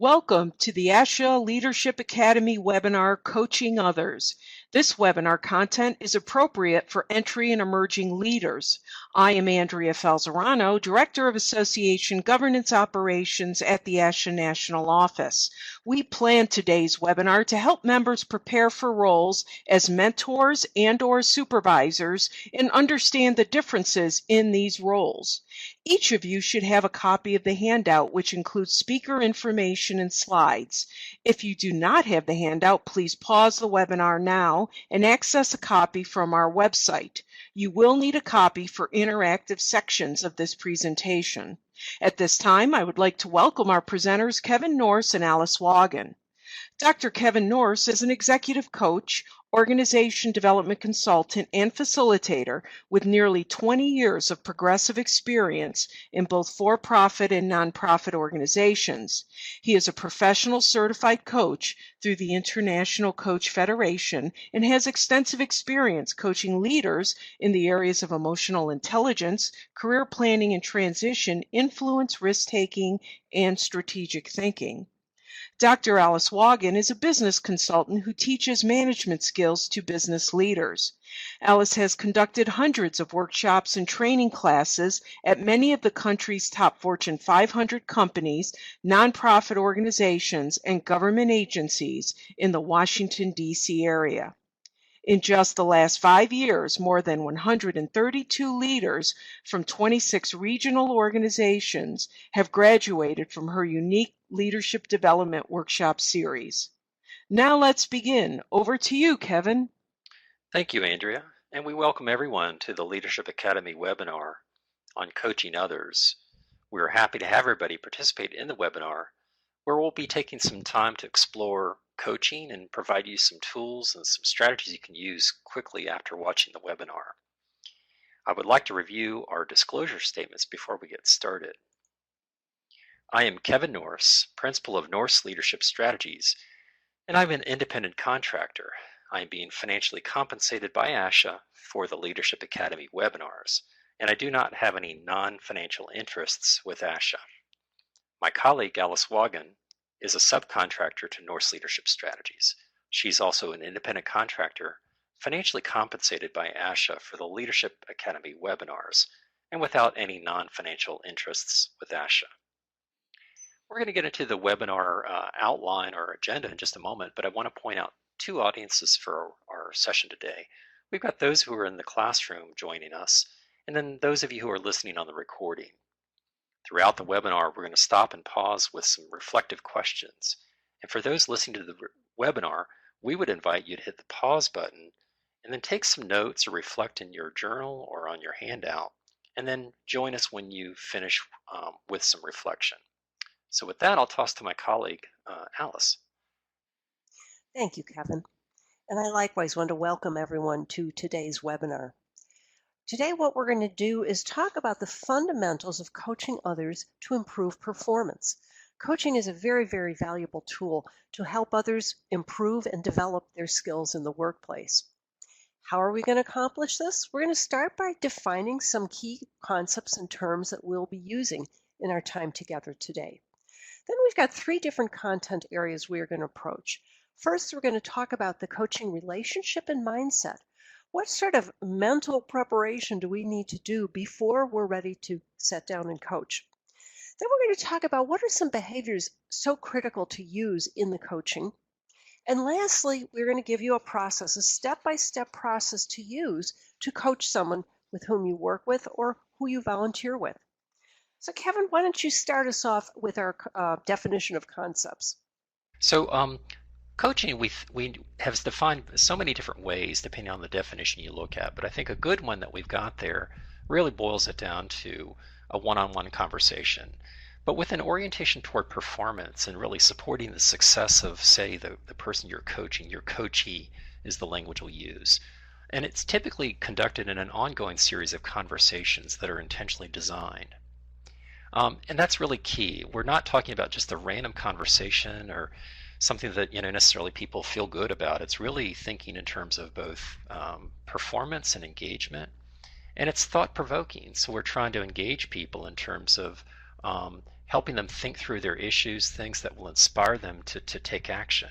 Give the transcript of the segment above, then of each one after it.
Welcome to the ASHA Leadership Academy webinar, Coaching Others. This webinar content is appropriate for entry and emerging leaders. I am Andrea Falzerano, Director of Association Governance Operations at the ASHA National Office. We plan today's webinar to help members prepare for roles as mentors and/or supervisors and understand the differences in these roles. Each of you should have a copy of the handout, which includes speaker information and slides. If you do not have the handout, please pause the webinar now and access a copy from our website. You will need a copy for interactive sections of this presentation. At this time, I would like to welcome our presenters, Kevin Norse and Alice Wagen. Dr. Kevin Norse is an executive coach, organization development consultant, and facilitator with nearly 20 years of progressive experience in both for-profit and nonprofit organizations. He is a professional certified coach through the International Coach Federation and has extensive experience coaching leaders in the areas of emotional intelligence, career planning and transition, influence, risk-taking, and strategic thinking. Dr. Alice Wagen is a business consultant who teaches management skills to business leaders. Alice has conducted hundreds of workshops and training classes at many of the country's top Fortune 500 companies, nonprofit organizations, and government agencies in the Washington, D.C. area. In just the last 5 years, more than 132 leaders from 26 regional organizations have graduated from her unique leadership development workshop series. Now let's begin. Over to you, Kevin. Thank you, Andrea, and we welcome everyone to the Leadership Academy webinar on coaching others. We're happy to have everybody participate in the webinar, where we'll be taking some time to explore coaching and provide you some tools and some strategies you can use quickly after watching the webinar. I would like to review our disclosure statements before we get started. I am Kevin Norse, Principal of Norse Leadership Strategies, and I'm an independent contractor. I am being financially compensated by ASHA for the Leadership Academy webinars, and I do not have any non-financial interests with ASHA. My colleague, Alice Wagen, is a subcontractor to Norse Leadership Strategies. She's also an independent contractor, financially compensated by ASHA for the Leadership Academy webinars, and without any non-financial interests with ASHA. We're going to get into the webinar outline or agenda in just a moment, but I want to point out two audiences for our session today. We've got those who are in the classroom joining us, and then those of you who are listening on the recording. Throughout the webinar, we're going to stop and pause with some reflective questions. And for those listening to the webinar, we would invite you to hit the pause button and then take some notes or reflect in your journal or on your handout, and then join us when you finish with some reflection. So with that, I'll toss to my colleague, Alice. Thank you, Kevin. And I likewise want to welcome everyone to today's webinar. Today, what we're going to do is talk about the fundamentals of coaching others to improve performance. Coaching is a very, very valuable tool to help others improve and develop their skills in the workplace. How are we going to accomplish this? We're going to start by defining some key concepts and terms that we'll be using in our time together today. Then we've got 3 different content areas we are going to approach. First, we're going to talk about the coaching relationship and mindset. What sort of mental preparation do we need to do before we're ready to sit down and coach? Then we're going to talk about what are some behaviors so critical to use in the coaching. And lastly, we're going to give you a process, a step-by-step process to use to coach someone with whom you work with or who you volunteer with. So Kevin, why don't you start us off with our definition of concepts? So coaching, we have defined so many different ways depending on the definition you look at, but I think a good one that we've got there really boils it down to a one-on-one conversation, but with an orientation toward performance and really supporting the success of, say, the person you're coaching. Your coachee is the language we'll use. And it's typically conducted in an ongoing series of conversations that are intentionally designed. And that's really key. We're not talking about just a random conversation or something that necessarily people feel good about. It's really thinking in terms of both performance and engagement, and it's thought-provoking. So we're trying to engage people in terms of helping them think through their issues, things that will inspire them to take action.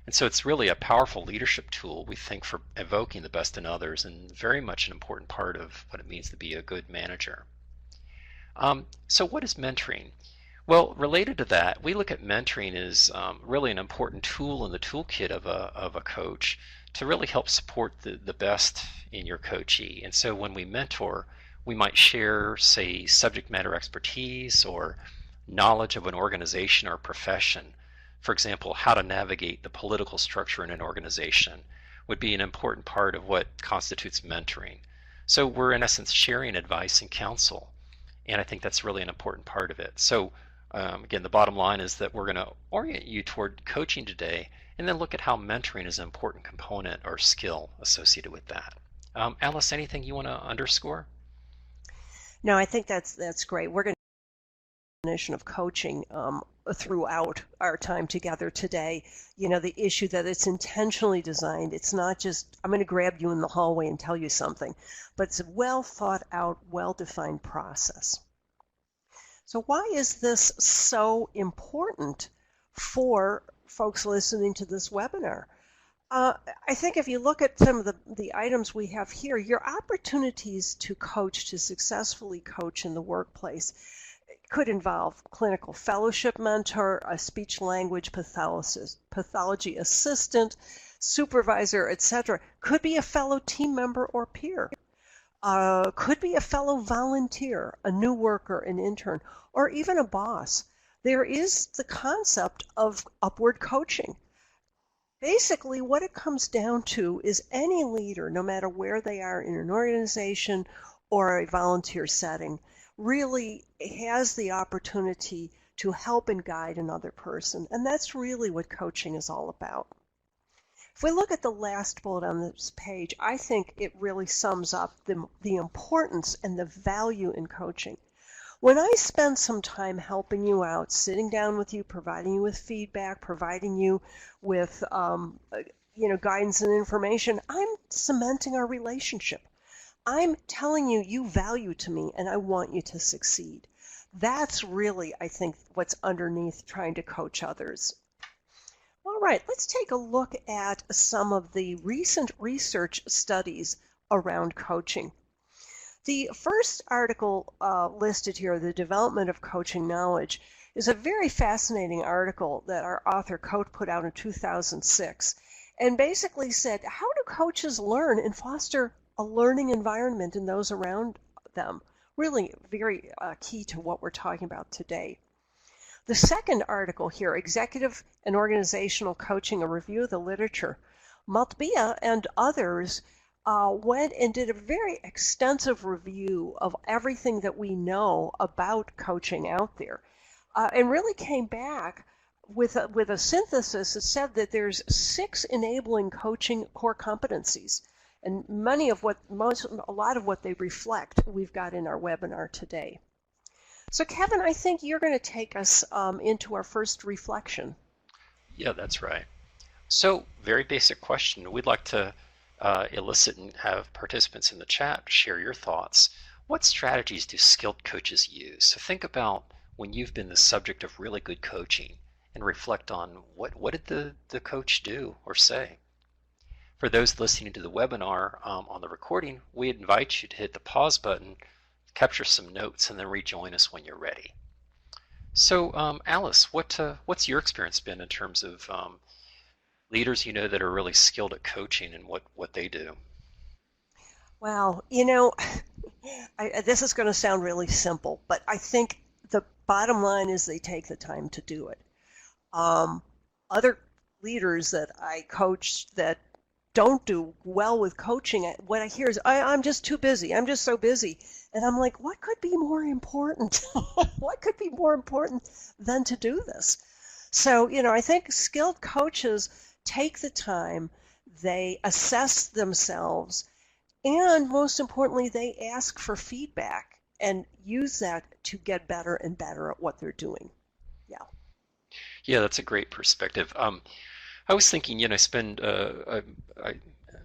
And so it's really a powerful leadership tool, we think, for evoking the best in others, and very much an important part of what it means to be a good manager. So what is mentoring? Well, related to that, we look at mentoring as really an important tool in the toolkit of a coach to really help support the best in your coachee. And so when we mentor, we might share, say, subject matter expertise or knowledge of an organization or profession. For example, how to navigate the political structure in an organization would be an important part of what constitutes mentoring. So we're in essence sharing advice and counsel, and I think that's really an important part of it. So again, the bottom line is that we're going to orient you toward coaching today and then look at how mentoring is an important component or skill associated with that. Alice, anything you want to underscore? No, I think that's great. We're going to definition of coaching throughout our time together today. You know, the issue that it's intentionally designed. It's not just, I'm going to grab you in the hallway and tell you something, but it's a well thought out, well-defined process. So why is this so important for folks listening to this webinar? I think if you look at some of the items we have here, your opportunities to coach, to successfully coach in the workplace, could involve clinical fellowship mentor, a speech language pathology assistant, supervisor, etc. Could be a fellow team member or peer. Could be a fellow volunteer, a new worker, an intern, or even a boss. There is the concept of upward coaching. Basically, what it comes down to is any leader, no matter where they are in an organization or a volunteer setting, really has the opportunity to help and guide another person. And that's really what coaching is all about. If we look at the last bullet on this page, I think it really sums up the importance and the value in coaching. When I spend some time helping you out, sitting down with you, providing you with feedback, providing you with guidance and information, I'm cementing our relationship. I'm telling you, you value to me, and I want you to succeed. That's really, I think, what's underneath trying to coach others. All right, let's take a look at some of the recent research studies around coaching. The first article listed here, The Development of Coaching Knowledge, is a very fascinating article that our author Coate put out in 2006, and basically said, how do coaches learn and foster a learning environment in those around them? Really very key to what we're talking about today. The second article here, Executive and Organizational Coaching, a review of the literature. Maltbia and others went and did a very extensive review of everything that we know about coaching out there, and really came back with a synthesis that said that there's 6 enabling coaching core competencies. And a lot of what they reflect, we've got in our webinar today. So Kevin, I think you're going to take us into our first reflection. Yeah, that's right. So, very basic question. We'd like to elicit and have participants in the chat share your thoughts. What strategies do skilled coaches use? So think about when you've been the subject of really good coaching and reflect on what did the coach do or say. For those listening to the webinar on the recording, we invite you to hit the pause button, capture some notes, and then rejoin us when you're ready. So Alice, what's your experience been in terms of leaders you know that are really skilled at coaching and what they do? Well, this is going to sound really simple, but I think the bottom line is they take the time to do it. Other leaders that I coach that don't do well with coaching, what I hear is, I'm just too busy. I'm just so busy. And I'm like, what could be more important? What could be more important than to do this? So, I think skilled coaches take the time, they assess themselves, and most importantly, they ask for feedback and use that to get better and better at what they're doing. Yeah, that's a great perspective. I was thinking, I spend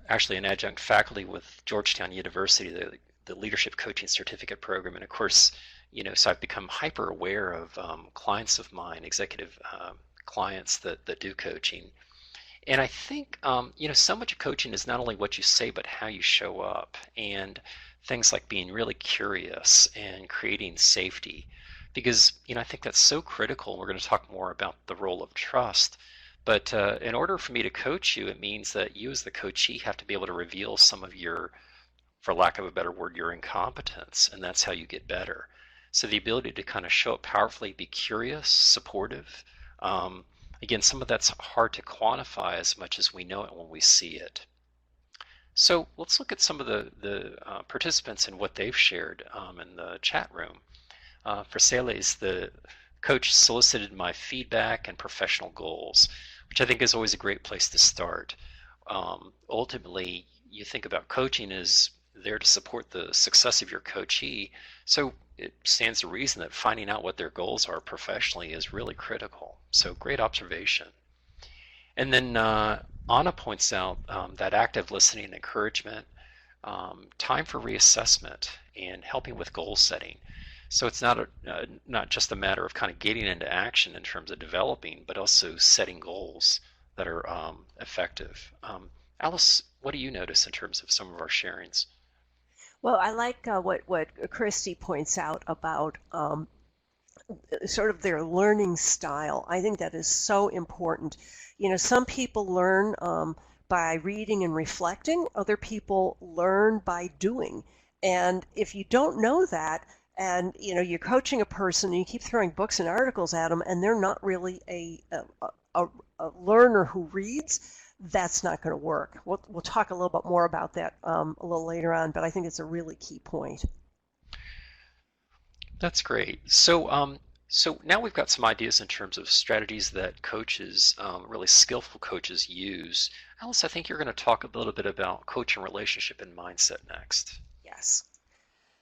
actually an adjunct faculty with Georgetown University, the Leadership Coaching Certificate Program, and of course, So I've become hyper aware of clients of mine, executive clients that do coaching. And I think, so much of coaching is not only what you say, but how you show up, and things like being really curious and creating safety. Because, I think that's so critical. We're going to talk more about the role of trust. But in order for me to coach you, it means that you as the coachee have to be able to reveal some of your, for lack of a better word, your incompetence, and that's how you get better. So the ability to kind of show up powerfully, be curious, supportive. Again, some of that's hard to quantify as much as we know it when we see it. So let's look at some of the participants and what they've shared in the chat room. For Celes, the coach solicited my feedback and professional goals, which I think is always a great place to start. Ultimately, you think about coaching as there to support the success of your coachee, so it stands to reason that finding out what their goals are professionally is really critical. So great observation. And then Anna points out that active listening and encouragement, time for reassessment, and helping with goal setting. So it's not just a matter of kind of getting into action in terms of developing, but also setting goals that are effective. Alice, what do you notice in terms of some of our sharings? Well, I like what Christy points out about sort of their learning style. I think that is so important. Some people learn by reading and reflecting. Other people learn by doing. And if you don't know that, and you're coaching a person and you keep throwing books and articles at them, and they're not really a learner who reads, that's not going to work. We'll talk a little bit more about that a little later on, but I think it's a really key point. That's great. So now we've got some ideas in terms of strategies that coaches, really skillful coaches, use. Alice, I think you're going to talk a little bit about coaching relationship and mindset next. Yes.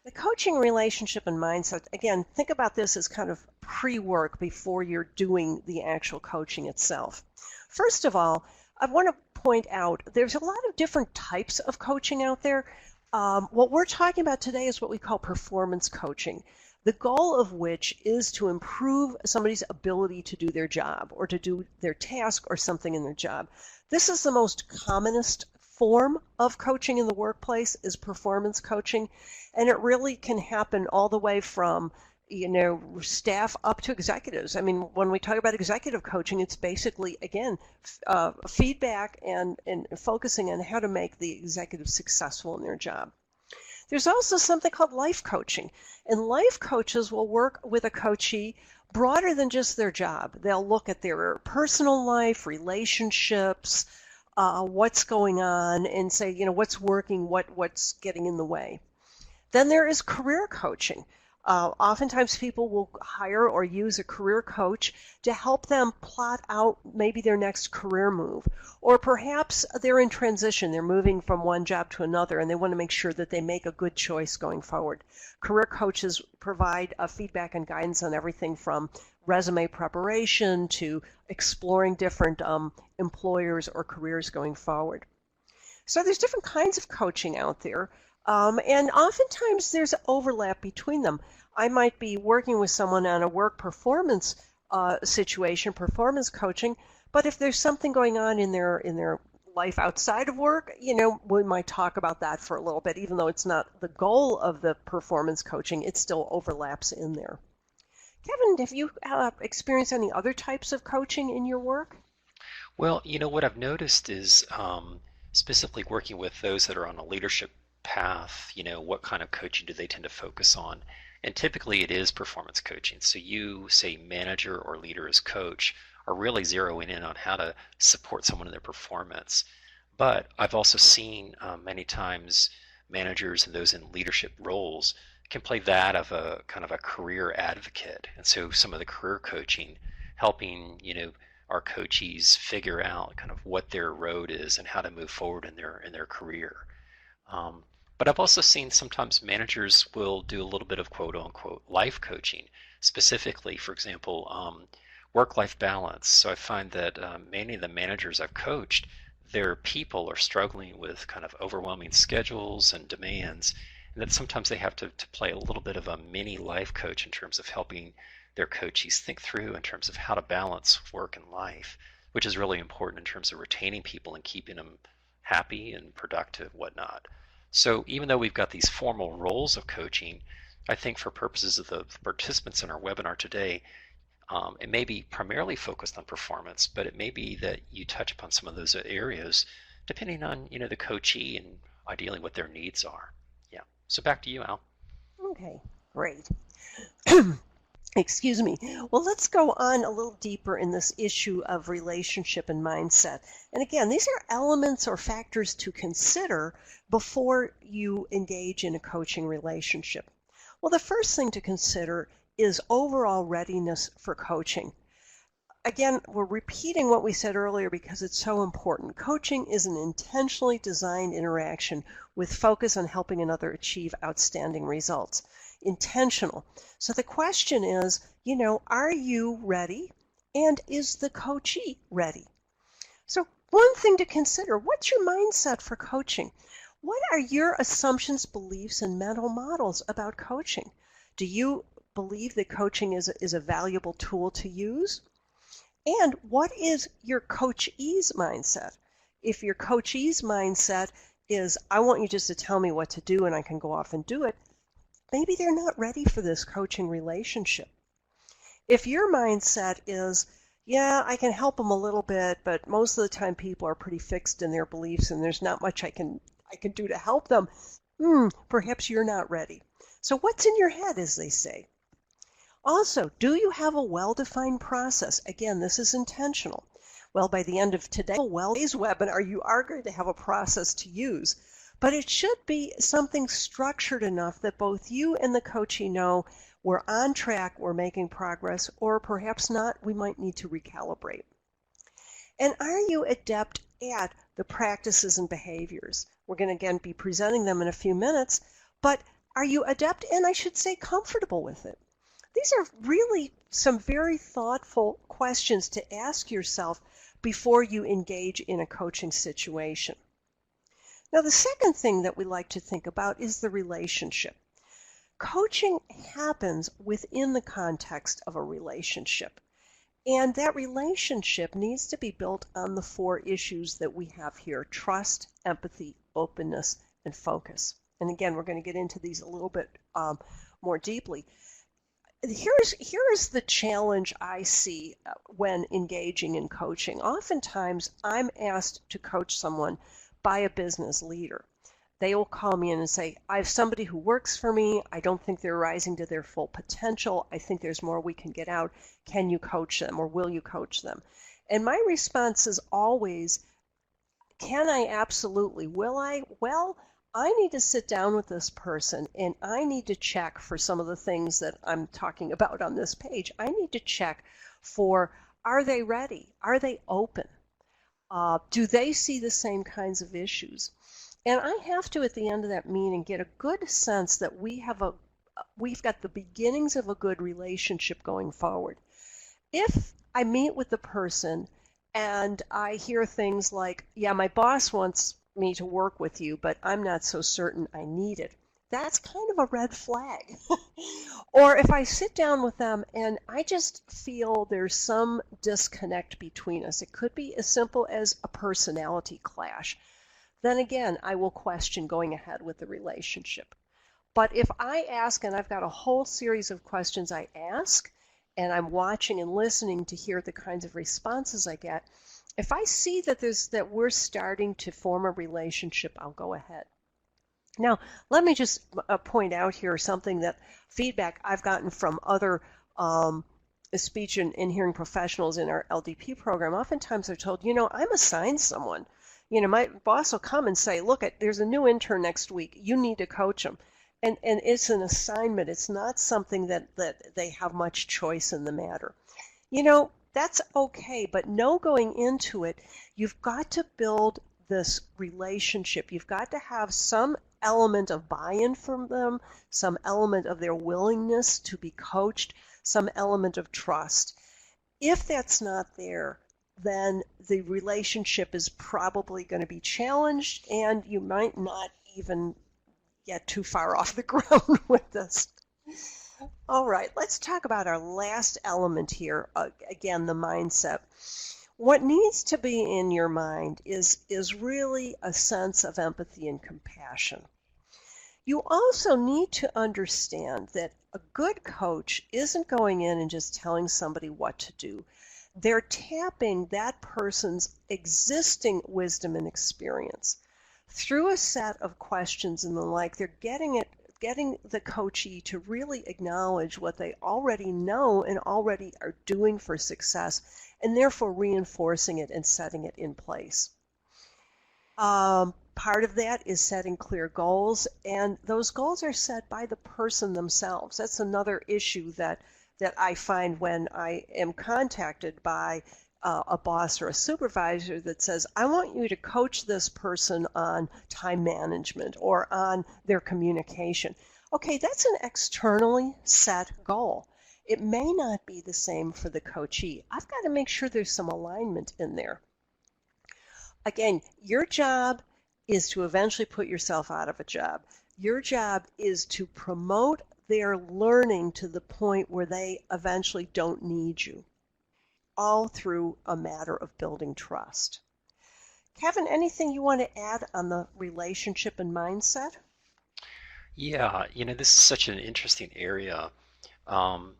The coaching relationship and mindset, again, think about this as kind of pre-work before you're doing the actual coaching itself. First of all, I want to point out there's a lot of different types of coaching out there. What we're talking about today is what we call performance coaching, the goal of which is to improve somebody's ability to do their job or to do their task or something in their job. This is the most commonest form of coaching in the workplace, is performance coaching, and it really can happen all the way from staff up to executives. I mean, when we talk about executive coaching, it's basically, again, feedback and focusing on how to make the executive successful in their job. There's also something called life coaching, and life coaches will work with a coachee broader than just their job. They'll look at their personal life, relationships, what's going on, and say, what's working, what's getting in the way. Then there is career coaching. Oftentimes people will hire or use a career coach to help them plot out maybe their next career move. Or perhaps they're in transition, they're moving from one job to another, and they want to make sure that they make a good choice going forward. Career coaches provide feedback and guidance on everything from resume preparation to exploring different employers or careers going forward. So there's different kinds of coaching out there. And oftentimes there's overlap between them. I might be working with someone on a work performance situation, performance coaching, but if there's something going on in their life outside of work, we might talk about that for a little bit. Even though it's not the goal of the performance coaching, it still overlaps in there. Kevin, have you experienced any other types of coaching in your work? Well, what I've noticed is specifically working with those that are on a leadership path, what kind of coaching do they tend to focus on? And typically it is performance coaching. So you, say, manager or leader as coach, are really zeroing in on how to support someone in their performance. But I've also seen many times managers and those in leadership roles can play that of a kind of a career advocate. And so some of the career coaching, helping, our coachees figure out kind of what their road is and how to move forward in their career. But I've also seen sometimes managers will do a little bit of quote unquote life coaching, specifically, for example, work-life balance. So I find that many of the managers I've coached, their people are struggling with kind of overwhelming schedules and demands. and that sometimes they have to play a little bit of a mini life coach in terms of helping their coachees think through in terms of how to balance work and life, which is really important in terms of retaining people and keeping them happy and productive, whatnot. So even though we've got these formal roles of coaching, I think for purposes of the participants in our webinar today, it may be primarily focused on performance, but it may be that you touch upon some of those areas depending on the coachee and ideally what their needs are. Yeah. So back to you, Al. Okay, great. Excuse me. Well, let's go on a little deeper in this issue of relationship and mindset. And again, these are elements or factors to consider before you engage in a coaching relationship. Well, the first thing to consider is overall readiness for coaching. Again, we're repeating what we said earlier because it's so important. Coaching is an intentionally designed interaction with focus on helping another achieve outstanding results. Intentional. So the question is, are you ready? And is the coachee ready? So one thing to consider, what's your mindset for coaching? What are your assumptions, beliefs, and mental models about coaching? Do you believe that coaching is a valuable tool to use? And what is your coachee's mindset? If your coachee's mindset is, I want you just to tell me what to do and I can go off and do it, maybe they're not ready for this coaching relationship. If your mindset is, yeah, I can help them a little bit, but most of the time people are pretty fixed in their beliefs and there's not much I can do to help them, perhaps you're not ready. So what's in your head, as they say? Also, do you have a well-defined process? Again, this is intentional. Well, by the end of today's webinar, you are going to have a process to use, but it should be something structured enough that both you and the coachee know we're on track, we're making progress, or perhaps not, we might need to recalibrate. And are you adept at the practices and behaviors? We're going to again be presenting them in a few minutes, but are you adept and I should say comfortable with it? These are really some very thoughtful questions to ask yourself before you engage in a coaching situation. Now, the second thing that we like to think about is the relationship. Coaching happens within the context of a relationship, and that relationship needs to be built on the 4 issues that we have here: trust, empathy, openness, and focus. And again, we're going to get into these a little bit more deeply. Here's the challenge I see when engaging in coaching. Oftentimes, I'm asked to coach someone by a business leader. They will call me in and say, I have somebody who works for me. I don't think they're rising to their full potential. I think there's more we can get out. Can you coach them, or will you coach them? And my response is always, can I? Absolutely. Will I? Well, I need to sit down with this person and I need to check for some of the things that I'm talking about on this page. I need to check for, are they ready? Are they open? Do they see the same kinds of issues? And I have to, at the end of that meeting, get a good sense that we've got the beginnings of a good relationship going forward. If I meet with the person and I hear things like, yeah, my boss wants me to work with you, but I'm not so certain I need it, that's kind of a red flag. Or if I sit down with them and I just feel there's some disconnect between us, it could be as simple as a personality clash, then again, I will question going ahead with the relationship. But if I ask, and I've got a whole series of questions I ask, and I'm watching and listening to hear the kinds of responses I get, if I see that we're starting to form a relationship, I'll go ahead. Now, let me just point out here something that feedback I've gotten from other speech and hearing professionals in our LDP program. Oftentimes they're told, I'm assigned someone. My boss will come and say, look, there's a new intern next week. You need to coach them. And it's an assignment. It's not something that they have much choice in the matter. That's okay, but know going into it, you've got to build this relationship. You've got to have some element of buy-in from them, some element of their willingness to be coached, some element of trust. If that's not there, then the relationship is probably going to be challenged and you might not even get too far off the ground with this. All right, let's talk about our last element here. Again, the mindset. What needs to be in your mind is really a sense of empathy and compassion. You also need to understand that a good coach isn't going in and just telling somebody what to do. They're tapping that person's existing wisdom and experience. Through a set of questions and the like, they're getting the coachee to really acknowledge what they already know and already are doing for success, and therefore reinforcing it and setting it in place. Part of that is setting clear goals, and those goals are set by the person themselves. That's another issue that I find when I am contacted by a boss or a supervisor that says, I want you to coach this person on time management or on their communication. Okay, that's an externally set goal. It may not be the same for the coachee. I've got to make sure there's some alignment in there. Again, your job is to eventually put yourself out of a job. Your job is to promote their learning to the point where they eventually don't need you, all through a matter of building trust. Kevin, anything you want to add on the relationship and mindset? Yeah, this is such an interesting area. I'm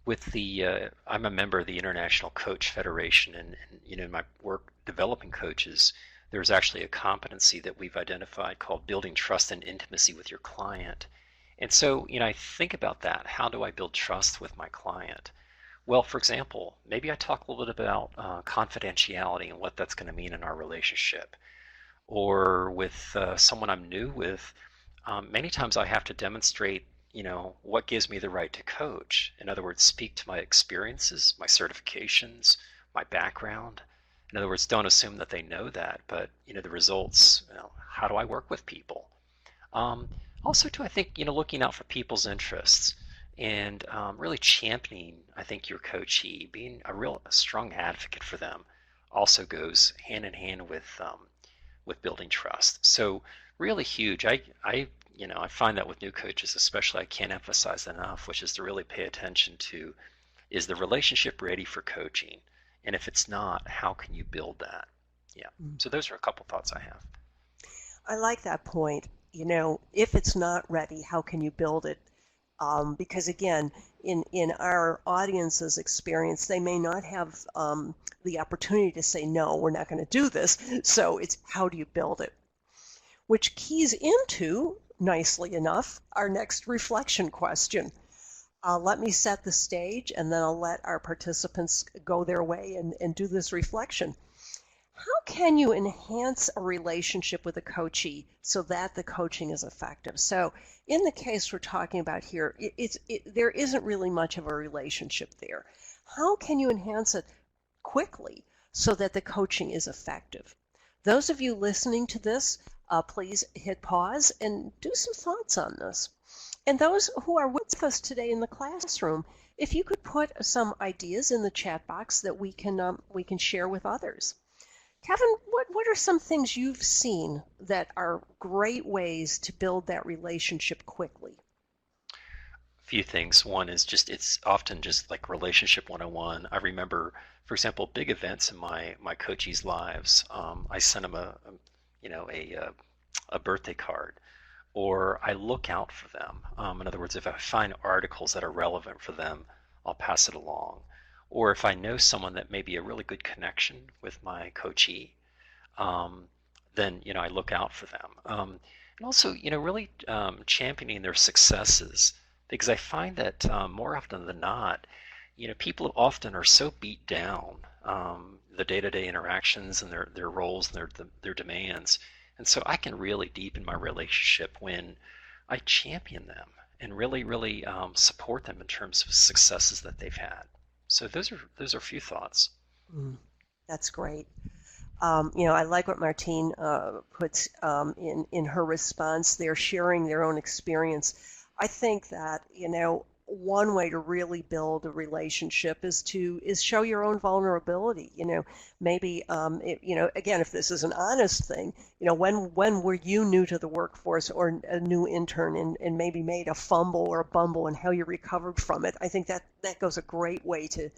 a member of the International Coach Federation, and in my work developing coaches, there's actually a competency that we've identified called building trust and intimacy with your client. And so, I think about that. How do I build trust with my client? Well, for example, maybe I talk a little bit about confidentiality and what that's going to mean in our relationship. Or with someone I'm new with, many times I have to demonstrate, what gives me the right to coach. In other words, speak to my experiences, my certifications, my background. In other words, don't assume that they know that, but, the results, how do I work with people? Also, too, I think, looking out for people's interests and really championing, I think, your coachee, being a strong advocate for them also goes hand in hand with building trust. So really huge. I find that with new coaches especially, I can't emphasize enough, which is to really pay attention to, is the relationship ready for coaching? And if it's not, how can you build that? Yeah. So those are a couple thoughts I have. I like that point. If it's not ready, how can you build it? Because again, in our audience's experience, they may not have the opportunity to say, no, we're not going to do this. So it's how do you build it? Which keys into, nicely enough, our next reflection question. Let me set the stage, and then I'll let our participants go their way and do this reflection. How can you enhance a relationship with a coachee so that the coaching is effective? So in the case we're talking about here, there isn't really much of a relationship there. How can you enhance it quickly so that the coaching is effective? Those of you listening to this, please hit pause and do some thoughts on this. And those who are with us today in the classroom, if you could put some ideas in the chat box that we can share with others. Kevin, what are some things you've seen that are great ways to build that relationship quickly? A few things. One is it's often just like relationship 101. I remember, for example, big events in my coachees' lives. I send them a birthday card, or I look out for them. In other words, if I find articles that are relevant for them, I'll pass it along. Or if I know someone that may be a really good connection with my coachee, then I look out for them. And also, really championing their successes, because I find that more often than not, people often are so beat down, the day-to-day interactions and their roles and their demands. And so I can really deepen my relationship when I champion them and really, really support them in terms of successes that they've had. So those are a few thoughts. That's great. I like what Martine puts in her response. They're sharing their own experience. I think that, one way to really build a relationship is show your own vulnerability. Maybe again, if this is an honest thing, when were you new to the workforce or a new intern and maybe made a fumble or a bumble and how you recovered from it. I think that goes a great way to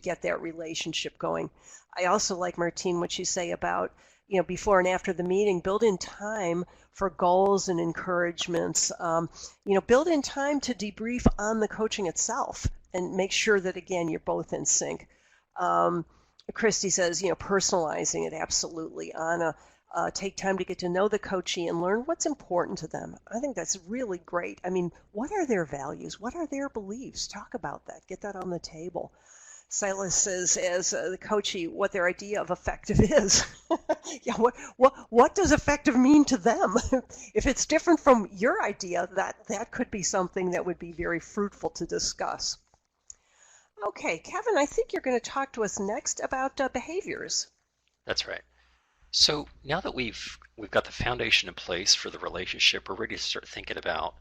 get that relationship going. I also like, Martine, what you say about before and after the meeting, build in time for goals and encouragements. Build in time to debrief on the coaching itself and make sure that, again, you're both in sync. Christy says, personalizing it, absolutely. Anna, take time to get to know the coachee and learn what's important to them. I think that's really great. I mean, what are their values? What are their beliefs? Talk about that. Get that on the table. Silas says, as the coachee, what their idea of effective is. Yeah, what does effective mean to them? If it's different from your idea, that could be something that would be very fruitful to discuss. Okay, Kevin, I think you're going to talk to us next about behaviors. That's right. So now that we've got the foundation in place for the relationship, we're ready to start thinking about,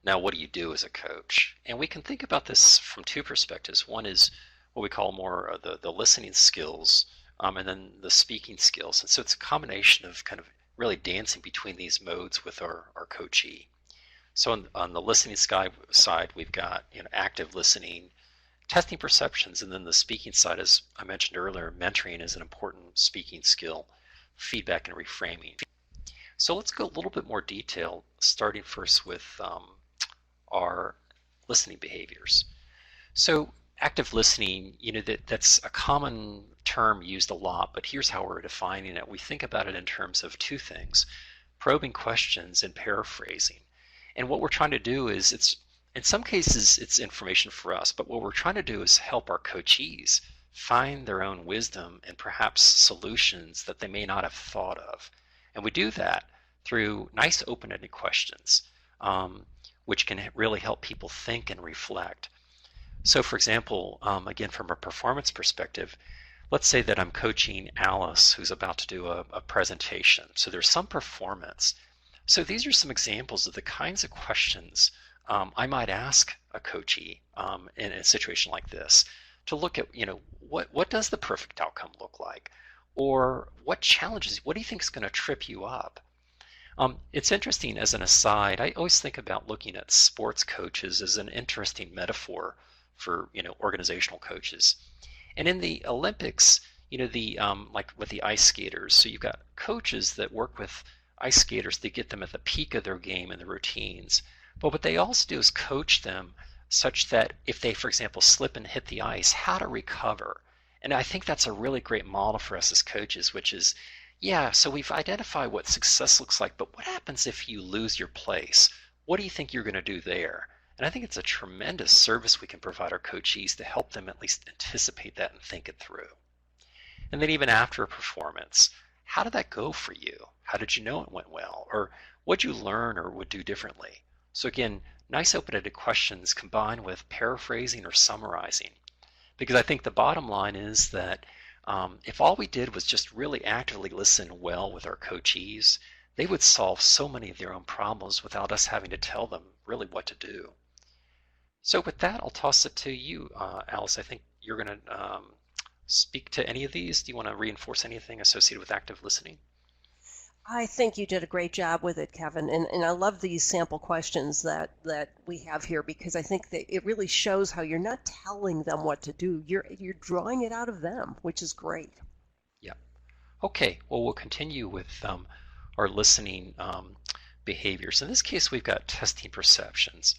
now what do you do as a coach? And we can think about this from two perspectives. One is what we call more the listening skills, and then the speaking skills. And so it's a combination of kind of really dancing between these modes with our coachee. So on the listening side, we've got active listening, testing perceptions, and then the speaking side, as I mentioned earlier, mentoring is an important speaking skill, feedback and reframing. So let's go a little bit more detail, starting first with our listening behaviors. So active listening, that's a common term used a lot, but here's how we're defining it. We think about it in terms of two things: probing questions and paraphrasing. And what we're trying to do is, in some cases it's information for us, but what we're trying to do is help our coachees find their own wisdom and perhaps solutions that they may not have thought of. And we do that through nice open-ended questions, which can really help people think and reflect. So for example, again, from a performance perspective, let's say that I'm coaching Alice, who's about to do a presentation. So there's some performance. So these are some examples of the kinds of questions I might ask a coachee in a situation like this, to look at, what does the perfect outcome look like? Or what challenges, what do you think is going to trip you up? It's interesting, as an aside, I always think about looking at sports coaches as an interesting metaphor for organizational coaches. And in the Olympics, like with the ice skaters, so you've got coaches that work with ice skaters to get them at the peak of their game and their routines. But what they also do is coach them such that if they, for example, slip and hit the ice, how to recover. And I think that's a really great model for us as coaches, which is, yeah, so we've identified what success looks like, but what happens if you lose your place? What do you think you're going to do there? And I think it's a tremendous service we can provide our coachees to help them at least anticipate that and think it through. And then even after a performance, how did that go for you? How did you know it went well? Or what'd you learn or would do differently? So again, nice open-ended questions combined with paraphrasing or summarizing. Because I think the bottom line is that if all we did was just really actively listen well with our coachees, they would solve so many of their own problems without us having to tell them really what to do. So with that, I'll toss it to you, Alice. I think you're going to speak to any of these. Do you want to reinforce anything associated with active listening? I think you did a great job with it, Kevin, and I love these sample questions that we have here, because I think that it really shows how you're not telling them what to do. You're drawing it out of them, which is great. Yeah. Okay. Well, we'll continue with our listening behaviors. In this case, we've got testing perceptions.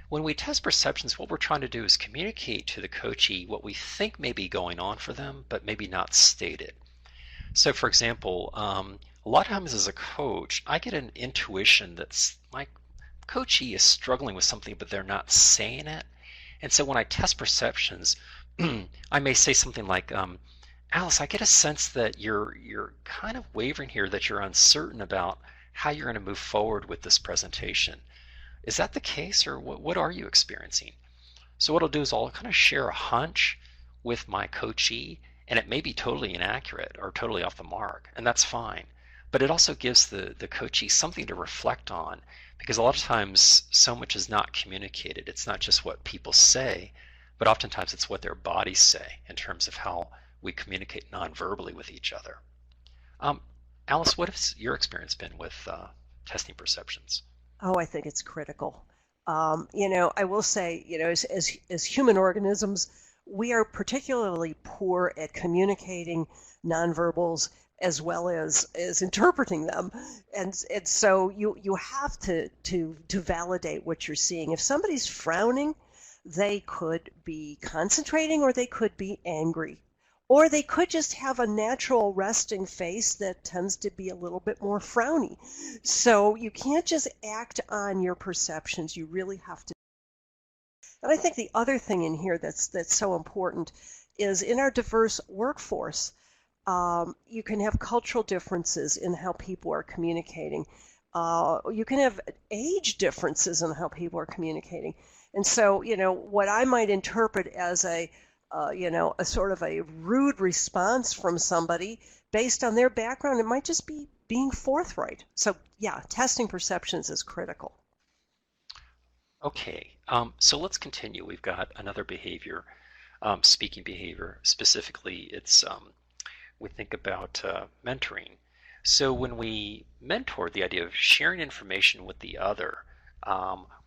When we test perceptions, what we're trying to do is communicate to the coachee what we think may be going on for them, but maybe not stated. So, for example, a lot of times as a coach, I get an intuition that's my coachee is struggling with something, but they're not saying it. And so when I test perceptions, I may say something like, Alice, I get a sense that you're kind of wavering here, that you're uncertain about how you're going to move forward with this presentation. Is that the case, or what are you experiencing? So what I'll do is I'll kind of share a hunch with my coachee, and it may be totally inaccurate or totally off the mark, and that's fine. but it also gives the coachee something to reflect on, because a lot of times so much is not communicated. It's not just what people say, but oftentimes it's what their bodies say in terms of how we communicate non-verbally with each other. Alice, what has your experience been with testing perceptions? Oh, I think it's critical. I will say, as human organisms, we are particularly poor at communicating nonverbals as well as interpreting them, and so you have to validate what you're seeing. If somebody's frowning, they could be concentrating, or they could be angry. Or they could just have a natural resting face that tends to be a little bit more frowny. So you can't just act on your perceptions. You really have to. And I think the other thing in here that's so important is in our diverse workforce, you can have cultural differences in how people are communicating. You can have age differences in how people are communicating. And so, what I might interpret as a sort of a rude response from somebody based on their background, it might just be being forthright. So yeah, testing perceptions is critical. Okay, so let's continue. We've got another behavior, speaking behavior. Specifically, it's we think about mentoring. So when we mentor, the idea of sharing information with the other,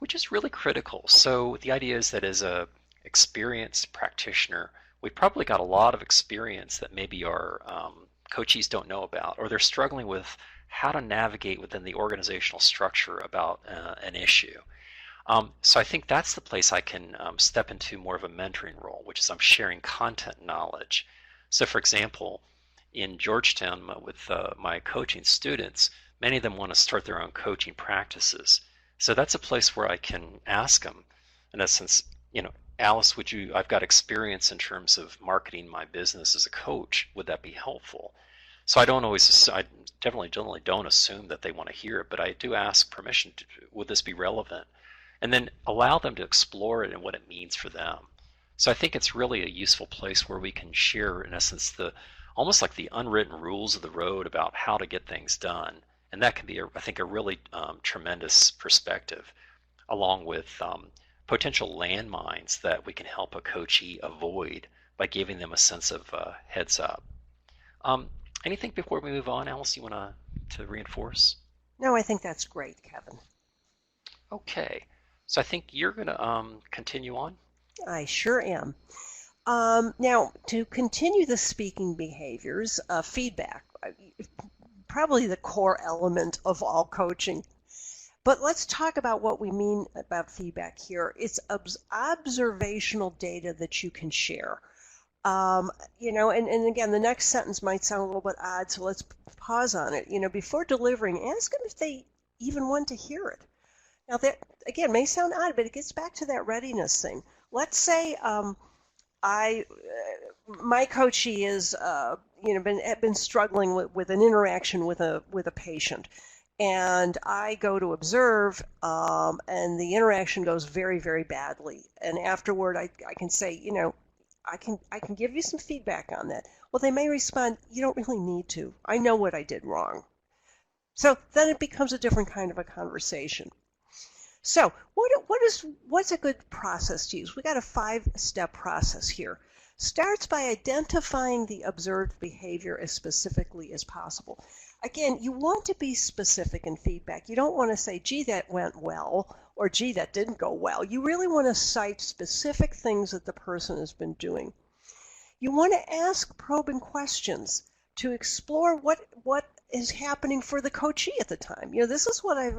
which is really critical. So the idea is that as a experienced practitioner, we've probably got a lot of experience that maybe our coachees don't know about, or they're struggling with how to navigate within the organizational structure about an issue. So I think that's the place I can step into more of a mentoring role, which is I'm sharing content knowledge. So for example, in Georgetown with my coaching students, many of them want to start their own coaching practices. So that's a place where I can ask them, in essence, Alice, I've got experience in terms of marketing my business as a coach. Would that be helpful? So I definitely don't assume that they want to hear it, but I do ask permission would this be relevant? And then allow them to explore it and what it means for them. So I think it's really a useful place where we can share, in essence, almost like the unwritten rules of the road about how to get things done. And that can be, I think, a really tremendous perspective, along with potential landmines that we can help a coachee avoid by giving them a sense of heads up. Anything before we move on, Alice, you want to reinforce? No, I think that's great, Kevin. Okay, so I think you're going to continue on. I sure am. Now, to continue the speaking behaviors, feedback, probably the core element of all coaching. But let's talk about what we mean about feedback here. It's observational data that you can share. And again, the next sentence might sound a little bit odd, so let's pause on it. Before delivering, ask them if they even want to hear it. Now, that, again, may sound odd, but it gets back to that readiness thing. Let's say my coachee is, been struggling with an interaction with a patient, and I go to observe, and the interaction goes very, very badly. And afterward, I can say, I can give you some feedback on that. Well, they may respond, you don't really need to. I know what I did wrong. So then it becomes a different kind of a conversation. So what's a good process to use? We got a 5-step process here. Starts by identifying the observed behavior as specifically as possible. Again, you want to be specific in feedback. You don't want to say, gee, that went well, or gee, that didn't go well. You really want to cite specific things that the person has been doing. You want to ask probing questions to explore what is happening for the coachee at the time. This is what I've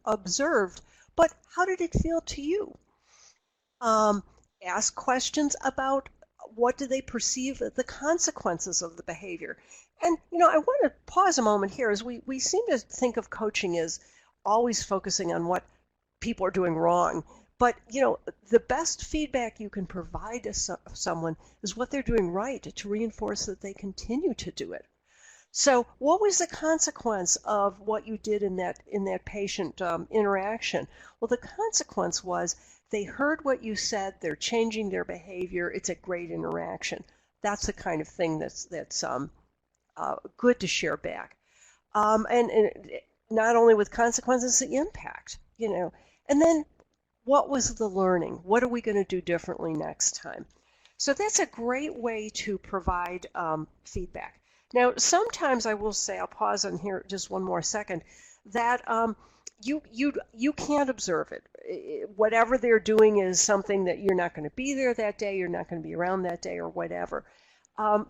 observed, but how did it feel to you? Ask questions about what do they perceive the consequences of the behavior. And, I want to pause a moment here, as we seem to think of coaching as always focusing on what people are doing wrong. But, the best feedback you can provide to someone is what they're doing right, to reinforce that they continue to do it. So what was the consequence of what you did in that patient interaction? Well, the consequence was they heard what you said, they're changing their behavior, it's a great interaction. That's the kind of thing that's good to share back. and not only with consequences, the impact, and then what was the learning? What are we going to do differently next time? So that's a great way to provide feedback. Now, sometimes I will say, I'll pause on here just one more second, that you can't observe it. Whatever they're doing is something that you're not going to be there that day, you're not going to be around that day, or whatever.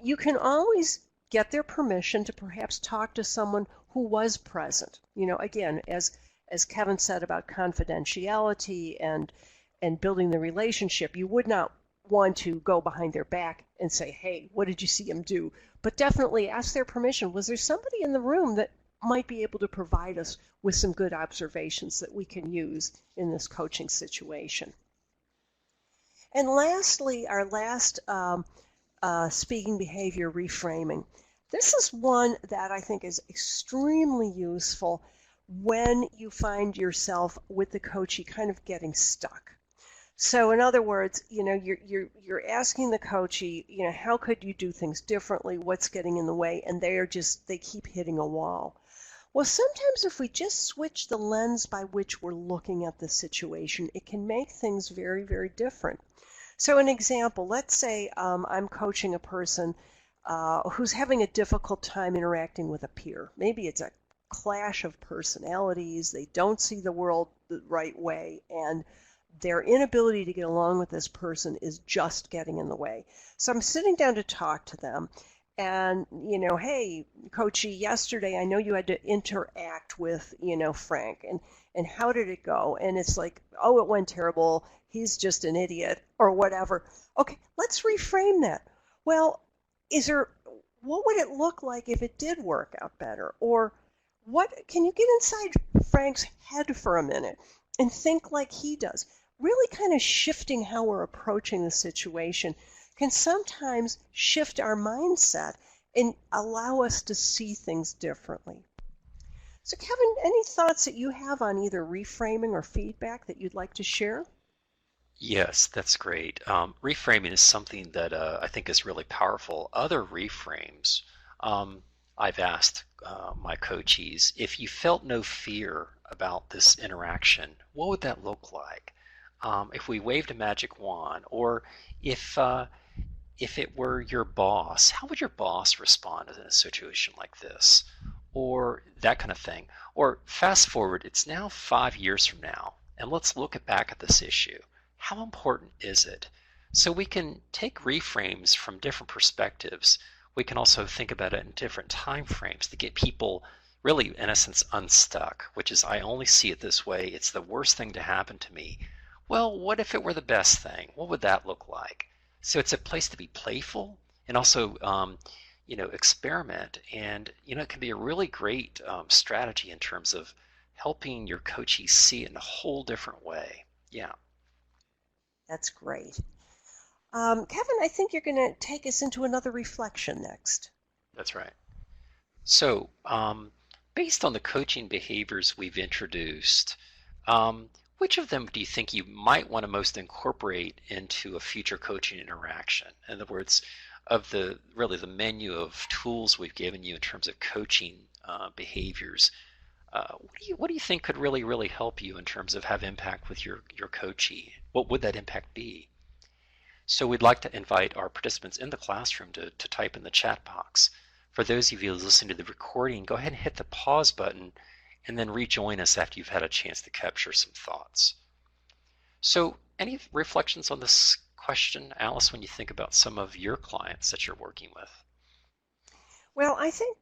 You can always get their permission to perhaps talk to someone who was present. Again, as Kevin said about confidentiality and building the relationship, you would not want to go behind their back and say, hey, what did you see him do? But definitely ask their permission. Was there somebody in the room that might be able to provide us with some good observations that we can use in this coaching situation? And lastly, our last speaking behavior, reframing. This is one that I think is extremely useful when you find yourself with the coachee kind of getting stuck. So in other words, you're asking the coachee, how could you do things differently? What's getting in the way? And they keep hitting a wall. Well, sometimes if we just switch the lens by which we're looking at the situation, it can make things very, very different. So an example, let's say I'm coaching a person who's having a difficult time interacting with a peer. Maybe it's a clash of personalities. They don't see the world the right way, and their inability to get along with this person is just getting in the way. So I'm sitting down to talk to them, and, hey, coachee, yesterday I know you had to interact with, Frank, and how did it go? And it's like, oh, it went terrible. He's just an idiot, or whatever. Okay, let's reframe that. Well, what would it look like if it did work out better? Or can you get inside Frank's head for a minute and think like he does? Really kind of shifting how we're approaching the situation can sometimes shift our mindset and allow us to see things differently. So Kevin, any thoughts that you have on either reframing or feedback that you'd like to share? Yes, that's great. Reframing is something that I think is really powerful. Other reframes, I've asked my coachees, if you felt no fear about this interaction, what would that look like? If we waved a magic wand, or if it were your boss, how would your boss respond in a situation like this? Or that kind of thing. Or fast forward, it's now 5 years from now, and let's look back at this issue. How important is it? So we can take reframes from different perspectives. We can also think about it in different time frames to get people really, in essence, unstuck, which is, I only see it this way. It's the worst thing to happen to me. Well, what if it were the best thing? What would that look like? So it's a place to be playful and also, experiment. And, it can be a really great strategy in terms of helping your coachee see it in a whole different way. Yeah. That's great. Kevin, I think you're going to take us into another reflection next. That's right. So, based on the coaching behaviors we've introduced, which of them do you think you might want to most incorporate into a future coaching interaction? In other words, of the menu of tools we've given you in terms of coaching behaviors, what do you think could really help you in terms of have impact with your coachee? What would that impact be? So we'd like to invite our participants in the classroom to type in the chat box. For those of you listening to the recording, go ahead and hit the pause button and then rejoin us after you've had a chance to capture some thoughts. So any reflections on this question, Alice, when you think about some of your clients that you're working with? Well, I think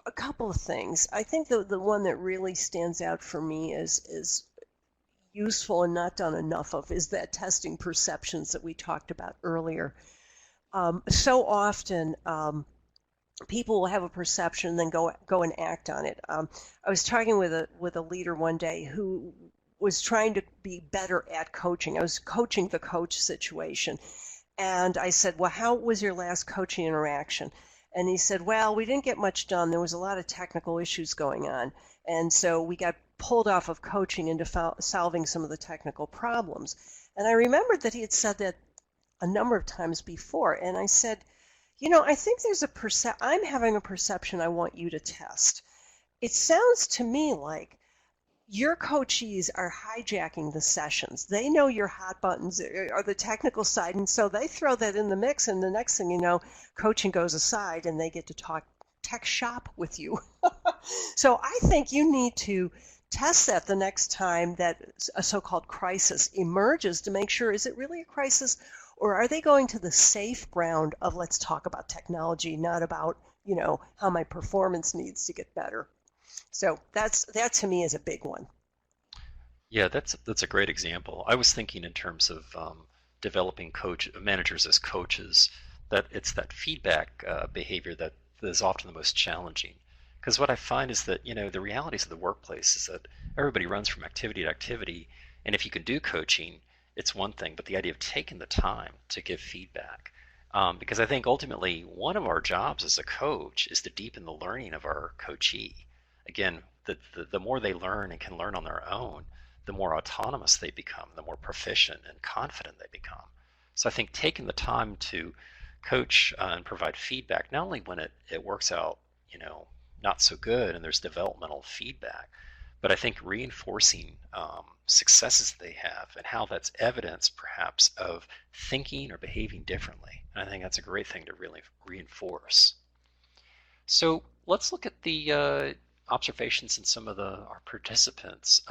a couple of things. I think the one that really stands out for me is useful and not done enough of is that testing perceptions that we talked about earlier. So often people will have a perception and then go and act on it. I was talking with a leader one day who was trying to be better at coaching. I was coaching the coach situation, and I said, well, how was your last coaching interaction? And he said, well, we didn't get much done. There was a lot of technical issues going on, and so we got pulled off of coaching into solving some of the technical problems. And I remembered that he had said that a number of times before, and I said, I think there's I'm having a perception I want you to test. It sounds to me like your coachees are hijacking the sessions. They know your hot buttons or the technical side, and so they throw that in the mix, and the next thing you know, coaching goes aside and they get to talk tech shop with you. So I think you need to test that the next time that a so-called crisis emerges to make sure, is it really a crisis, or are they going to the safe ground of let's talk about technology, not about, how my performance needs to get better. So that to me is a big one. Yeah, that's a great example. I was thinking in terms of developing managers as coaches, that it's that feedback behavior that is often the most challenging. Because what I find is that the realities of the workplace is that everybody runs from activity to activity, and if you can do coaching, it's one thing. But the idea of taking the time to give feedback, because I think ultimately one of our jobs as a coach is to deepen the learning of our coachee. Again, the more they learn and can learn on their own, the more autonomous they become, the more proficient and confident they become. So I think taking the time to coach and provide feedback, not only when it works out, not so good and there's developmental feedback, but I think reinforcing successes they have and how that's evidence perhaps of thinking or behaving differently. And I think that's a great thing to really reinforce. So let's look at the observations in some of our participants.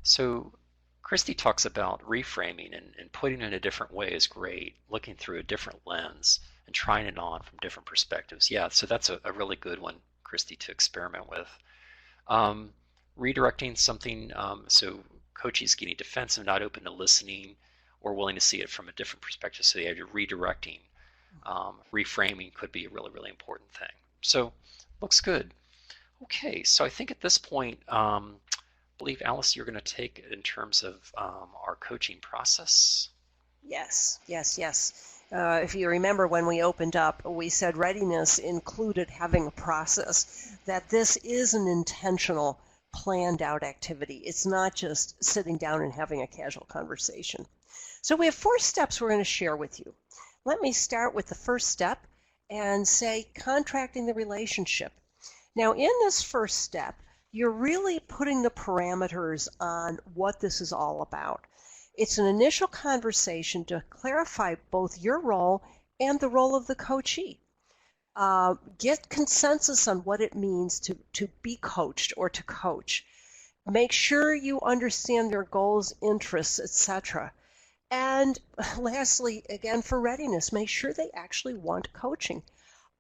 So Christy talks about reframing and putting it in a different way is great, looking through a different lens and trying it on from different perspectives. Yeah, so that's a really good one, Christy, to experiment with. Redirecting something, so coaches getting defensive, not open to listening or willing to see it from a different perspective. So the idea of redirecting, reframing could be a really, really important thing. So looks good. Okay, so I think at this point, I believe, Alice, you're going to take it in terms of our coaching process. Yes. If you remember when we opened up, we said readiness included having a process, that this is an intentional, planned out activity. It's not just sitting down and having a casual conversation. So we have 4 steps we're going to share with you. Let me start with the first step and say contracting the relationship. Now, in this first step, you're really putting the parameters on what this is all about. It's an initial conversation to clarify both your role and the role of the coachee. Get consensus on what it means to be coached or to coach. Make sure you understand their goals, interests, etc. And lastly, again, for readiness, make sure they actually want coaching.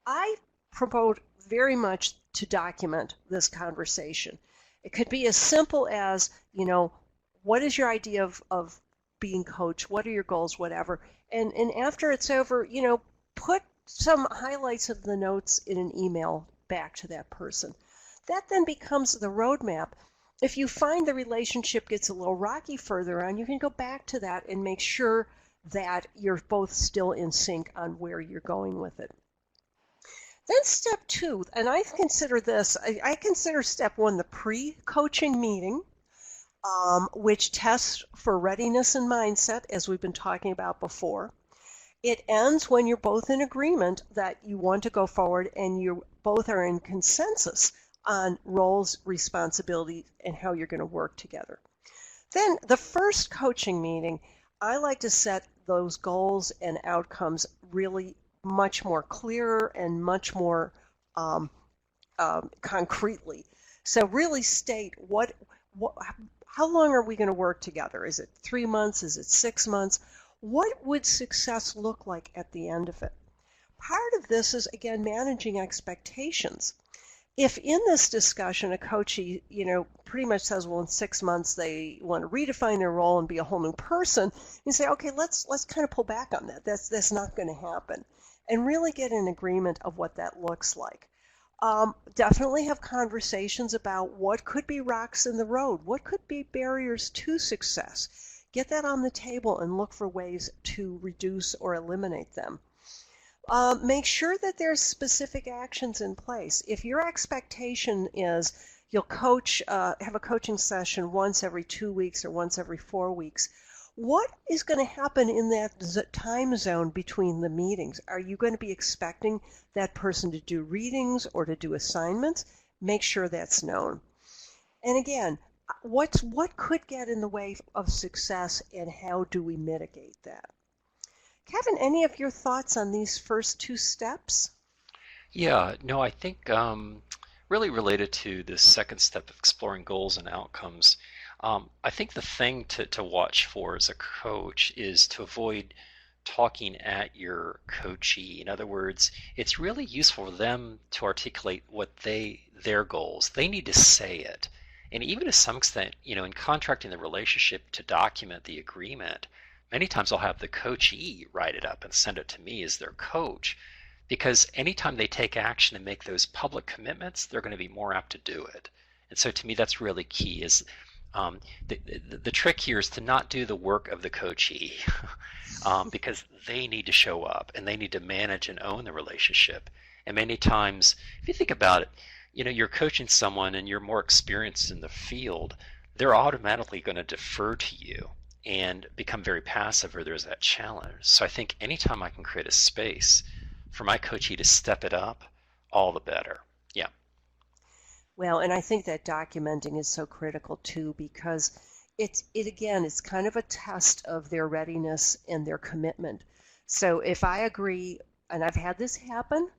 I promote very much to document this conversation. It could be as simple as, what is your idea of being coached? What are your goals? Whatever. And after it's over, put some highlights of the notes in an email back to that person. That then becomes the roadmap. If you find the relationship gets a little rocky further on, you can go back to that and make sure that you're both still in sync on where you're going with it. Then step 2, and I consider step 1 the pre-coaching meeting, which tests for readiness and mindset, as we've been talking about before. It ends when you're both in agreement that you want to go forward and you both are in consensus on roles, responsibilities, and how you're going to work together. Then the first coaching meeting, I like to set those goals and outcomes really much more clearer and much more concretely. So really state how long are we going to work together? Is it 3 months? Is it 6 months? What would success look like at the end of it? Part of this is, again, managing expectations. If in this discussion a coachee, pretty much says, well, in 6 months they want to redefine their role and be a whole new person, you say, okay, let's kind of pull back on that. That's not going to happen. And really get an agreement of what that looks like. Definitely have conversations about what could be rocks in the road, what could be barriers to success. Get that on the table and look for ways to reduce or eliminate them. Make sure that there's specific actions in place. If your expectation is you'll have a coaching session once every 2 weeks or once every 4 weeks, what is going to happen in that time zone between the meetings? Are you going to be expecting that person to do readings or to do assignments? make sure that's known. And again, what could get in the way of success, and how do we mitigate that? Kevin, any of your thoughts on these first two steps? Yeah, no, I think really related to this second step of exploring goals and outcomes, I think the thing to watch for as a coach is to avoid talking at your coachee. In other words, it's really useful for them to articulate what their goals. They need to say it. And even to some extent, in contracting the relationship to document the agreement, many times I'll have the coachee write it up and send it to me as their coach. Because anytime they take action and make those public commitments, they're going to be more apt to do it. And so to me, that's really key. Is the trick here is to not do the work of the coachee because they need to show up and they need to manage and own the relationship. And many times, if you think about it, you're coaching someone and you're more experienced in the field, they're automatically going to defer to you and become very passive, or there's that challenge. So I think anytime I can create a space for my coachee to step it up, all the better. Yeah. Well, and I think that documenting is so critical too, because it again, it's kind of a test of their readiness and their commitment. So if I agree, and I've had this happen,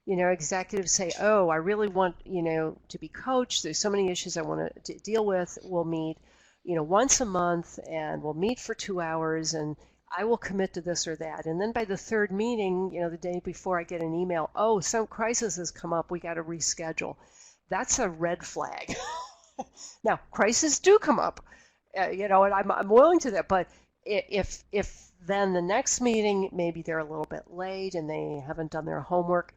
executives say, "Oh, I really want, to be coached. There's so many issues I want to deal with. We'll meet, once a month, and we'll meet for 2 hours, and I will commit to this or that." And then by the third meeting, the day before, I get an email, "Oh, some crisis has come up. We got to reschedule." That's a red flag. Now, crises do come up, and I'm willing to that. But if then the next meeting, maybe they're a little bit late and they haven't done their homework,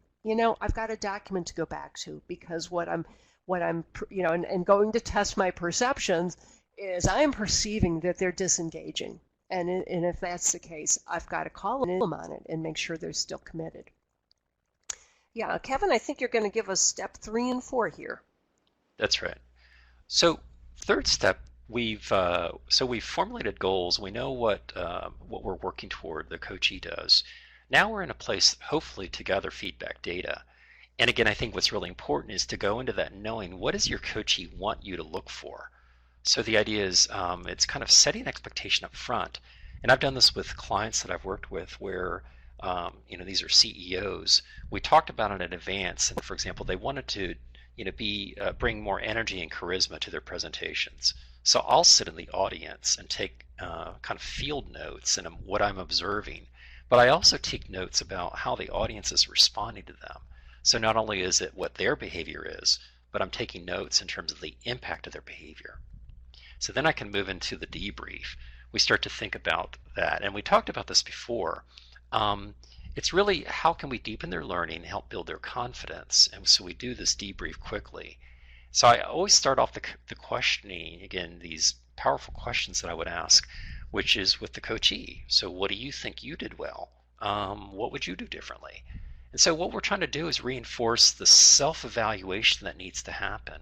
I've got a document to go back to, because what I'm and going to test my perceptions is I'm perceiving that they're disengaging. And if that's the case, I've got to call them on it and make sure they're still committed. Yeah, Kevin, I think you're going to give us step 3 and 4 here. That's right. So third step, we've formulated goals. We know what we're working toward. The coachee does. Now we're in a place, hopefully, to gather feedback data. And again, I think what's really important is to go into that knowing what does your coachee want you to look for. So the idea is it's kind of setting expectation up front. And I've done this with clients that I've worked with where these are CEOs. We talked about it in advance, and for example, they wanted to bring more energy and charisma to their presentations. So I'll sit in the audience and take kind of field notes and what I'm observing, but I also take notes about how the audience is responding to them. So not only is it what their behavior is, but I'm taking notes in terms of the impact of their behavior. So then I can move into the debrief. We start to think about that, and we talked about this before. It's really how can we deepen their learning, help build their confidence, and so we do this debrief quickly. So I always start off the questioning, again, these powerful questions that I would ask, which is with the coachee. So what do you think you did well? What would you do differently? And so what we're trying to do is reinforce the self-evaluation that needs to happen.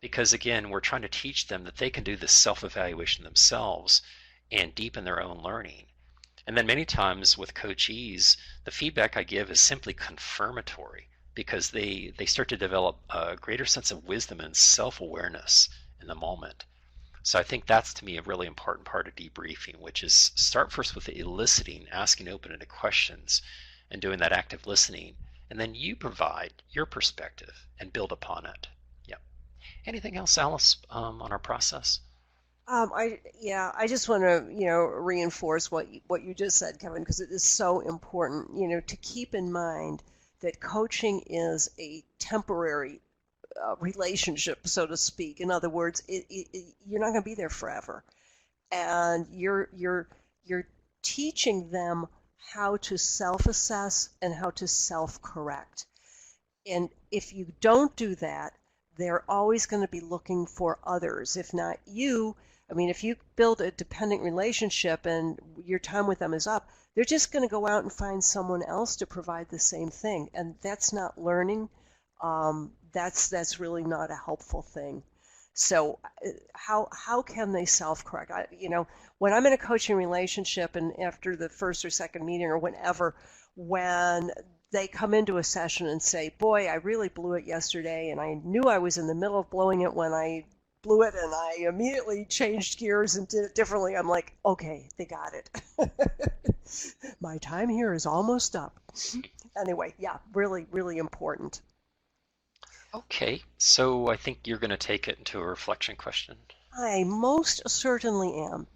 Because again, we're trying to teach them that they can do this self-evaluation themselves and deepen their own learning. And then many times with coachees, the feedback I give is simply confirmatory, because they start to develop a greater sense of wisdom and self-awareness in the moment. So I think that's, to me, a really important part of debriefing, which is start first with the eliciting, asking open-ended questions, and doing that active listening. And then you provide your perspective and build upon it. Yeah. Anything else, Alice, on our process? I just want to reinforce what you just said, Kevin, because it is so important to keep in mind that coaching is a temporary relationship, so to speak. In other words, you're not going to be there forever, and you're teaching them how to self-assess and how to self-correct. And if you don't do that, they're always going to be looking for others, if not you. I mean, if you build a dependent relationship and your time with them is up, they're just going to go out and find someone else to provide the same thing. And that's not learning. That's really not a helpful thing. So how can they self-correct? When I'm in a coaching relationship and after the first or second meeting or whenever, when they come into a session and say, boy, I really blew it yesterday, and I knew I was in the middle of blowing it when I blew it, and I immediately changed gears and did it differently. I'm like, okay, they got it. My time here is almost up. Anyway, yeah, really, really important. Okay, so I think you're going to take it into a reflection question. I most certainly am.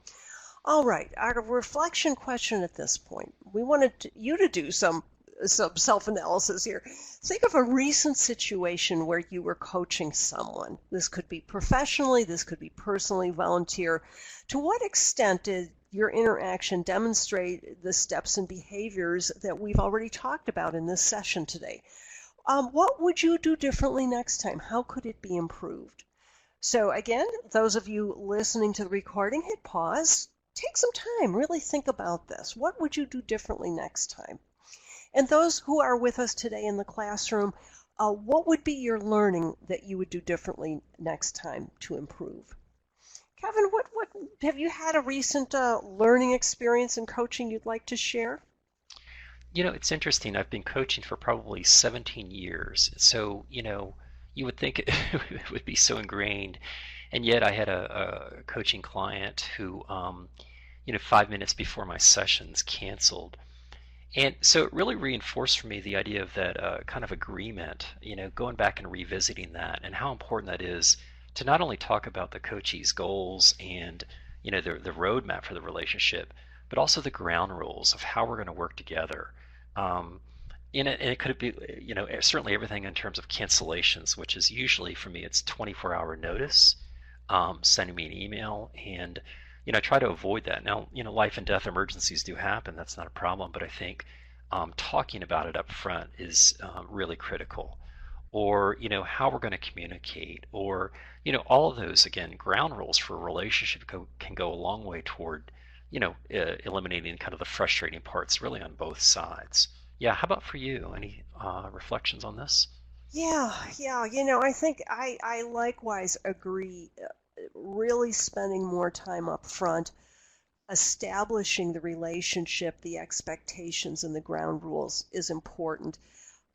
All right, our reflection question at this point. We wanted you to do some self-analysis here. Think of a recent situation where you were coaching someone. This could be professionally, this could be personally, volunteer. To what extent did your interaction demonstrate the steps and behaviors that we've already talked about in this session today? What would you do differently next time? How could it be improved? So again, those of you listening to the recording, hit pause. Take some time, really think about this. What would you do differently next time? And those who are with us today in the classroom, what would be your learning that you would do differently next time to improve? Kevin, what have you had a recent learning experience in coaching you'd like to share? You know, it's interesting. I've been coaching for probably 17 years. So, you would think it would be so ingrained. And yet I had a coaching client who, 5 minutes before my sessions canceled. And so it really reinforced for me the idea of that kind of agreement, going back and revisiting that and how important that is to not only talk about the coachee's goals and, the roadmap for the relationship, but also the ground rules of how we're going to work together. And it could be, certainly everything in terms of cancellations, which is usually for me, it's 24-hour notice, sending me an email, and try to avoid that. Now, life and death emergencies do happen. That's not a problem. But I think talking about it up front is really critical. Or, how we're going to communicate. Or, all of those, again, ground rules for a relationship can go a long way toward, eliminating kind of the frustrating parts really on both sides. Yeah, how about for you? Any reflections on this? Yeah, I think I likewise agree. Really spending more time up front, establishing the relationship, the expectations, and the ground rules is important.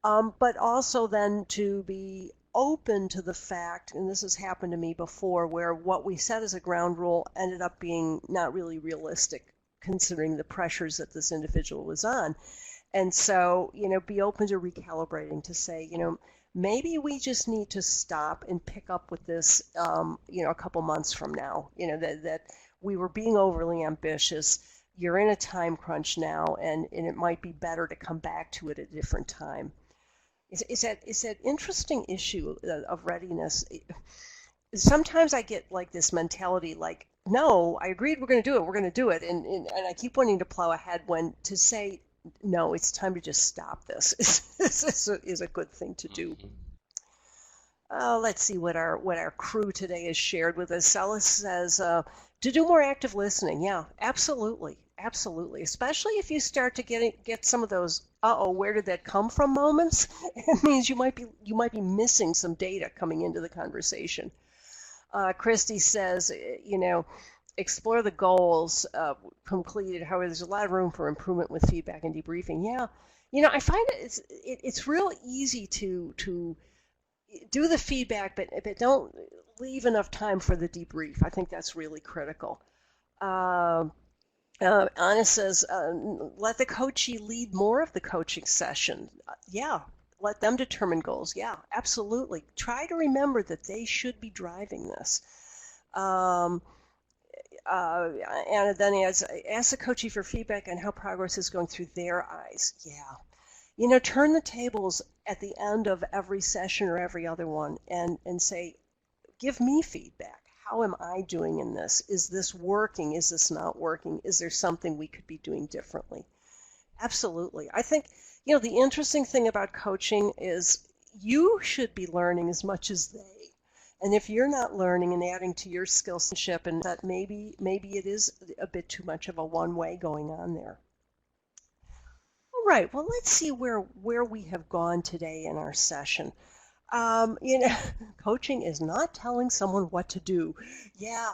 But also then to be open to the fact, and this has happened to me before, where what we set as a ground rule ended up being not really realistic, considering the pressures that this individual was on. And so, be open to recalibrating, to say, maybe we just need to stop and pick up with this, a couple months from now, that we were being overly ambitious. You're in a time crunch now, and it might be better to come back to it at a different time. It's that interesting issue of readiness. Sometimes I get like this mentality, like, no, I agreed we're going to do it. And I keep wanting to plow ahead when to say, no, it's time to just stop this is a good thing to do. Let's see what our crew today has shared with us. Celis says to do more active listening. Yeah, absolutely, especially if you start to get some of those where did that come from moments. It means you might be missing some data coming into the conversation. Christy says, explore the goals completed. However, there's a lot of room for improvement with feedback and debriefing. Yeah, I find it's real easy to do the feedback, but don't leave enough time for the debrief. I think that's really critical. Anna says, let the coachee lead more of the coaching session. Yeah, let them determine goals. Yeah, absolutely. Try to remember that they should be driving this. Anna then adds, ask the coachee for feedback on how progress is going through their eyes. Yeah. Turn the tables at the end of every session or every other one and say, give me feedback. How am I doing in this? Is this working? Is this not working? Is there something we could be doing differently? Absolutely. I think, the interesting thing about coaching is you should be learning as much as they. And if you're not learning and adding to your skill set, and that maybe it is a bit too much of a one-way going on there. All right, well, let's see where we have gone today in our session. Coaching is not telling someone what to do. Yeah,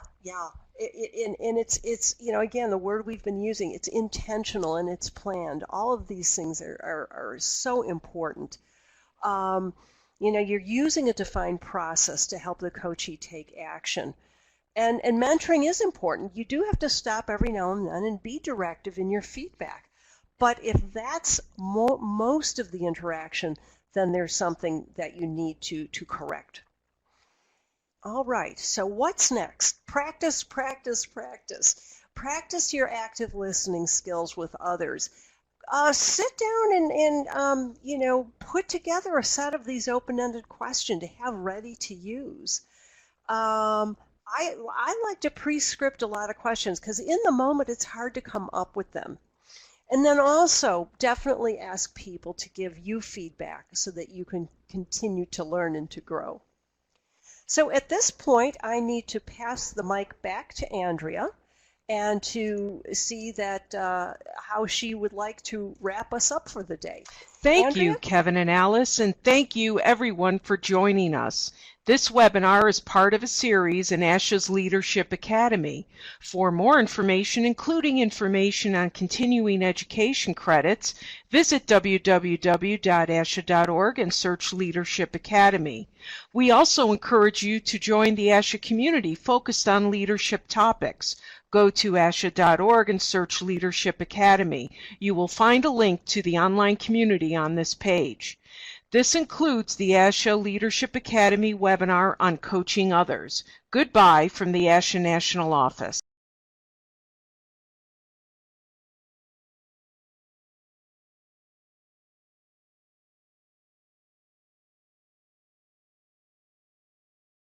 And it's again, the word we've been using, it's intentional and it's planned. All of these things are so important. You're using a defined process to help the coachee take action. And mentoring is important. You do have to stop every now and then and be directive in your feedback. But if that's most of the interaction, then there's something that you need to correct. All right, so what's next? Practice, practice, practice. Practice your active listening skills with others. Sit down and put together a set of these open-ended questions to have ready to use. I like to pre-script a lot of questions because in the moment it's hard to come up with them. And then also definitely ask people to give you feedback so that you can continue to learn and to grow. So at this point, I need to pass the mic back to Andrea and to see that how she would like to wrap us up for the day. Thank Andrea? you, Kevin and Alice, and thank you everyone for joining us. This webinar is part of a series in ASHA's Leadership Academy. For more information, including information on continuing education credits, visit www.asha.org and search Leadership Academy. We also encourage you to join the ASHA community focused on leadership topics. Go to asha.org and search Leadership Academy. You will find a link to the online community on this page. This includes the ASHA Leadership Academy webinar on coaching others. Goodbye from the ASHA National Office.